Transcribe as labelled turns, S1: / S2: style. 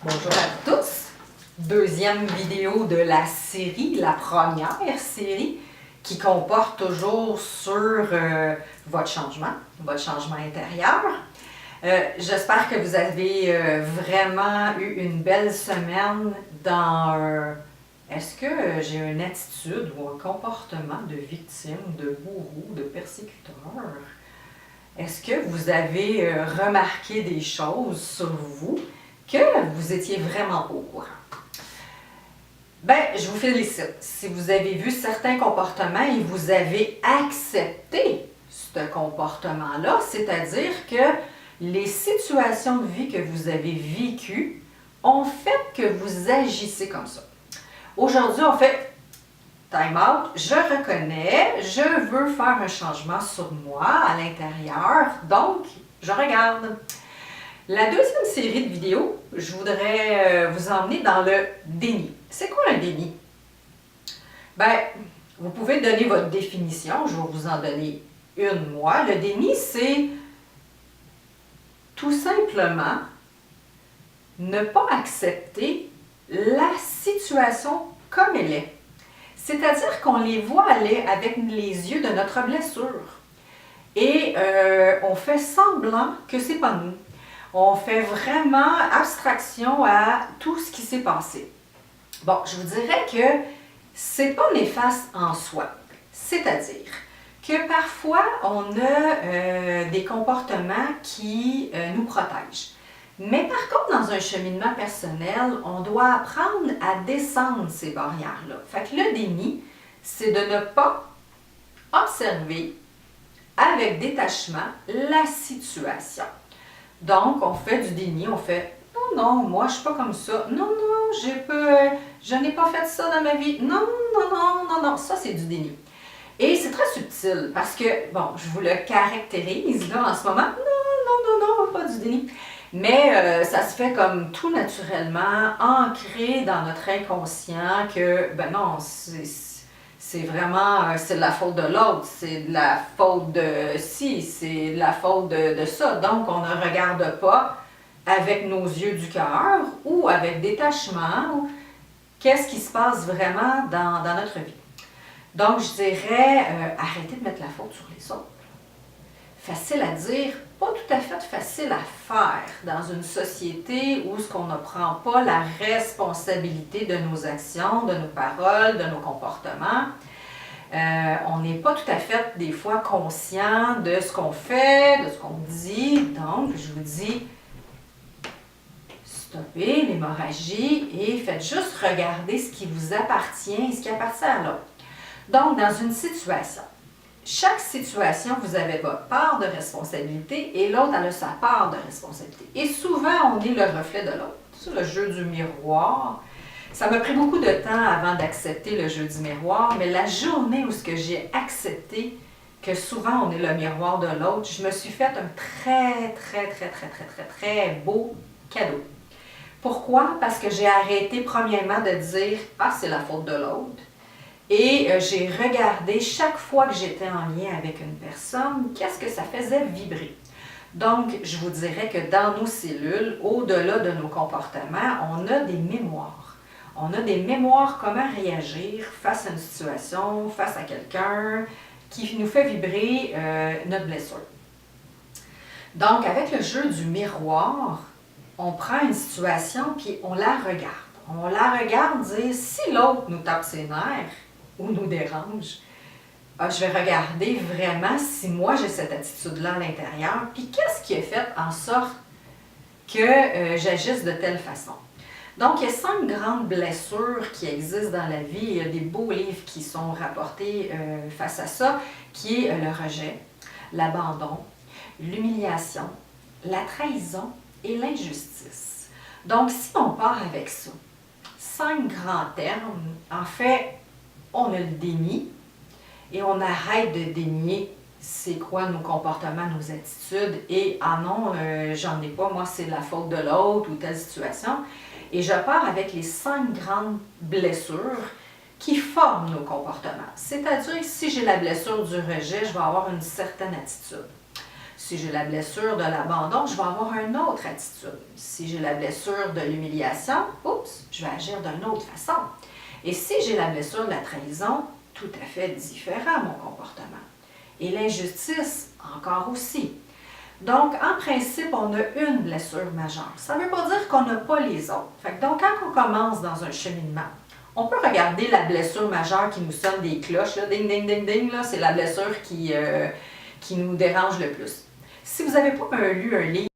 S1: Bonjour à tous! Deuxième vidéo de la série, la première série, qui comporte toujours sur votre changement intérieur. J'espère que vous avez vraiment eu une belle semaine dans est-ce que j'ai une attitude ou un comportement de victime, de bourreau, de persécuteur? Est-ce que vous avez remarqué des choses sur vous que vous étiez vraiment au courant? Ben, je vous félicite. Si vous avez vu certains comportements et vous avez accepté ce comportement-là, c'est-à-dire que les situations de vie que vous avez vécues ont fait que vous agissez comme ça. Aujourd'hui, on fait time out, je reconnais, je veux faire un changement sur moi à l'intérieur, donc je regarde. La deuxième série de vidéos, je voudrais vous emmener dans le déni. C'est quoi un déni? Ben, vous pouvez donner votre définition, je vais vous en donner une moi. Le déni, c'est tout simplement ne pas accepter la situation comme elle est. C'est-à-dire qu'on les voit aller avec les yeux de notre blessure. Et on fait semblant que c'est pas nous. On fait vraiment abstraction à tout ce qui s'est passé. Bon, je vous dirais que c'est pas néfaste en soi. C'est-à-dire que parfois, on a des comportements qui nous protègent. Mais par contre, dans un cheminement personnel, on doit apprendre à descendre ces barrières-là. Fait que le déni, c'est de ne pas observer avec détachement la situation. Donc, on fait du déni, on fait « Non, non, moi, je ne suis pas comme ça. Non, non, je n'ai pas fait ça dans ma vie. Non, non, non, non, non. » Ça, c'est du déni. Et c'est très subtil parce que, bon, je vous le caractérise là en ce moment. Non, non, non, non, pas du déni. Mais ça se fait comme tout naturellement, ancré dans notre inconscient que, ben non, c'est vraiment, c'est de la faute de l'autre, c'est de la faute de ci, c'est de la faute de ça. Donc, on ne regarde pas avec nos yeux du cœur ou avec détachement qu'est-ce qui se passe vraiment dans notre vie. Donc, je dirais, arrêtez de mettre la faute sur les autres. Facile à dire, pas tout à fait facile à faire dans une société où on ne prend pas la responsabilité de nos actions, de nos paroles, de nos comportements. On n'est pas tout à fait des fois conscient de ce qu'on fait, de ce qu'on dit. Donc, je vous dis, stoppez l'hémorragie et faites juste regarder ce qui vous appartient et ce qui appartient à l'autre. Donc, dans une situation, chaque situation, vous avez votre part de responsabilité et l'autre a sa part de responsabilité. Et souvent, on est le reflet de l'autre. C'est le jeu du miroir. Ça m'a pris beaucoup de temps avant d'accepter le jeu du miroir, mais la journée où j'ai accepté que souvent on est le miroir de l'autre, je me suis fait un très beau cadeau. Pourquoi? Parce que j'ai arrêté premièrement de dire « Ah, c'est la faute de l'autre ». Et j'ai regardé chaque fois que j'étais en lien avec une personne, qu'est-ce que ça faisait vibrer. Donc, je vous dirais que dans nos cellules, au-delà de nos comportements, on a des mémoires. On a des mémoires comment réagir face à une situation, face à quelqu'un qui nous fait vibrer notre blessure. Donc, avec le jeu du miroir, on prend une situation puis on la regarde. On la regarde dire si l'autre nous tape ses nerfs, ou nous dérange, je vais regarder vraiment si moi j'ai cette attitude-là à l'intérieur, puis qu'est-ce qui a fait en sorte que j'agisse de telle façon. Donc, il y a 5 grandes blessures qui existent dans la vie. Il y a des beaux livres qui sont rapportés face à ça, qui est le rejet, l'abandon, l'humiliation, la trahison et l'injustice. Donc, si on part avec ça, 5 grands termes, en fait, on a le déni et on arrête de dénier c'est quoi nos comportements, nos attitudes et « Ah non, j'en ai pas, moi c'est la faute de l'autre ou telle situation ». Et je pars avec les 5 grandes blessures qui forment nos comportements. C'est-à-dire que si j'ai la blessure du rejet, je vais avoir une certaine attitude. Si j'ai la blessure de l'abandon, je vais avoir une autre attitude. Si j'ai la blessure de l'humiliation, oups, je vais agir d'une autre façon. Et si j'ai la blessure de la trahison, tout à fait différent mon comportement. Et l'injustice, encore aussi. Donc, en principe, on a une blessure majeure. Ça ne veut pas dire qu'on n'a pas les autres. Donc, quand on commence dans un cheminement, on peut regarder la blessure majeure qui nous sonne des cloches, là, ding, ding, ding, ding, là, c'est la blessure qui nous dérange le plus. Si vous n'avez pas lu un livre